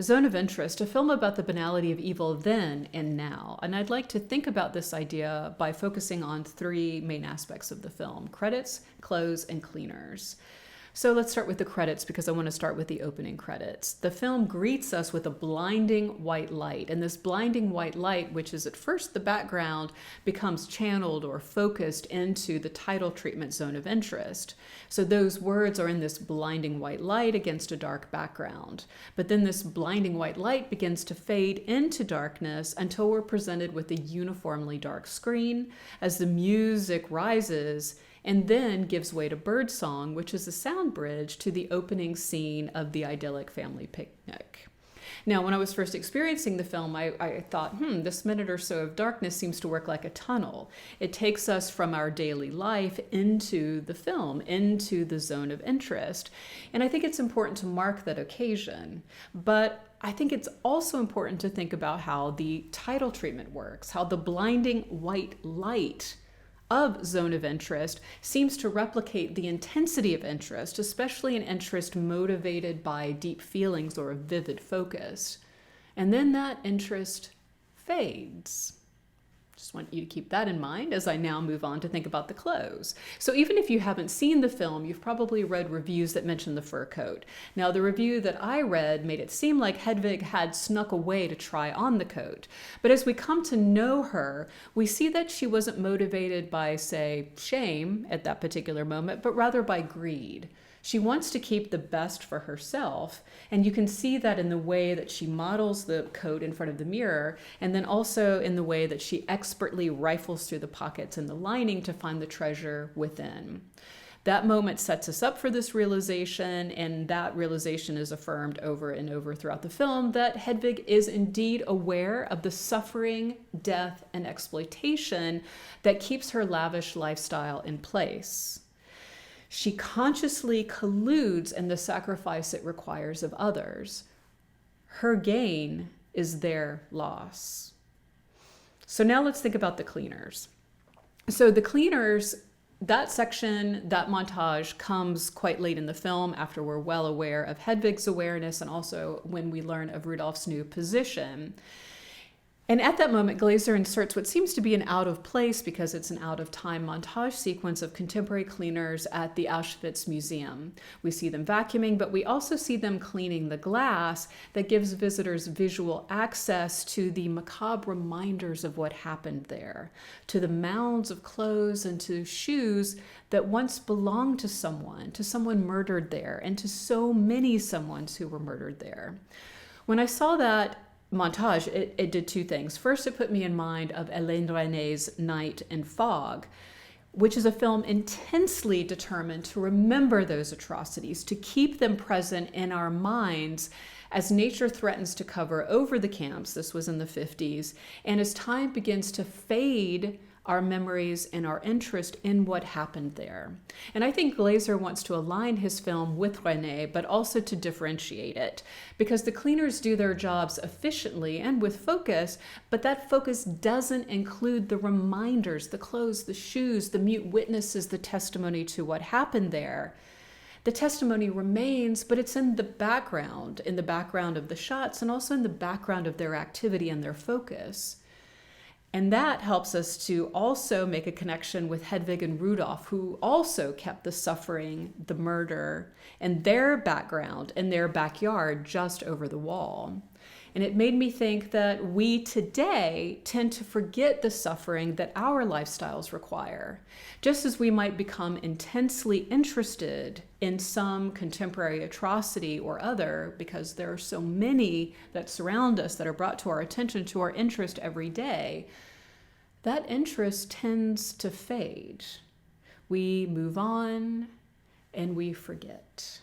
Zone of Interest, a film about the banality of evil then and now. And I'd like to think about this idea by focusing on three main aspects of the film: credits, close, and cleaners. So let's start with the credits because I want to start with the opening credits. The film greets us with a blinding white light, and this blinding white light, which is at first the background, becomes channeled or focused into the title treatment zone of interest. So those words are in this blinding white light against a dark background. But then this blinding white light begins to fade into darkness until we're presented with a uniformly dark screen as the music rises and then gives way to birdsong, which is a sound bridge to the opening scene of the idyllic family picnic. Now, when I was first experiencing the film, I thought, this minute or so of darkness seems to work like a tunnel. It takes us from our daily life into the film, into the zone of interest. And I think it's important to mark that occasion. But I think it's also important to think about how the title treatment works, how the blinding white light of zone of interest seems to replicate the intensity of interest, especially an interest motivated by deep feelings or a vivid focus. And then that interest fades. Just want you to keep that in mind as I now move on to think about the close. So even if you haven't seen the film, you've probably read reviews that mention the fur coat. Now, the review that I read made it seem like Hedwig had snuck away to try on the coat. But as we come to know her, we see that she wasn't motivated by, say, shame at that particular moment, but rather by greed. She wants to keep the best for herself, and you can see that in the way that she models the coat in front of the mirror, and then also in the way that she expertly rifles through the pockets and the lining to find the treasure within. That moment sets us up for this realization, and that realization is affirmed over and over throughout the film, that Hedwig is indeed aware of the suffering, death, and exploitation that keeps her lavish lifestyle in place. She consciously colludes in the sacrifice it requires of others. Her gain is their loss. So now let's think about the cleaners. So the cleaners, that section, that montage comes quite late in the film after we're well aware of Hedwig's awareness and also when we learn of Rudolph's new position. And at that moment, Glazer inserts what seems to be an out of place because it's an out of time montage sequence of contemporary cleaners at the Auschwitz Museum. We see them vacuuming, but we also see them cleaning the glass that gives visitors visual access to the macabre reminders of what happened there, to the mounds of clothes and to shoes that once belonged to someone murdered there, and to so many someones who were murdered there. When I saw that montage, it did two things. First, it put me in mind of Hélène René's Night and Fog, which is a film intensely determined to remember those atrocities, to keep them present in our minds as nature threatens to cover over the camps. This was in the 50s. And as time begins to fade our memories and our interest in what happened there. And I think Glazer wants to align his film with René, but also to differentiate it, because the cleaners do their jobs efficiently and with focus, but that focus doesn't include the reminders, the clothes, the shoes, the mute witnesses, the testimony to what happened there. The testimony remains, but it's in the background of the shots and also in the background of their activity and their focus. And that helps us to also make a connection with Hedwig and Rudolph, who also kept the suffering, the murder, and their background and their backyard just over the wall. And it made me think that we today tend to forget the suffering that our lifestyles require. Just as we might become intensely interested in some contemporary atrocity or other, because there are so many that surround us that are brought to our attention, to our interest every day, that interest tends to fade. We move on and we forget.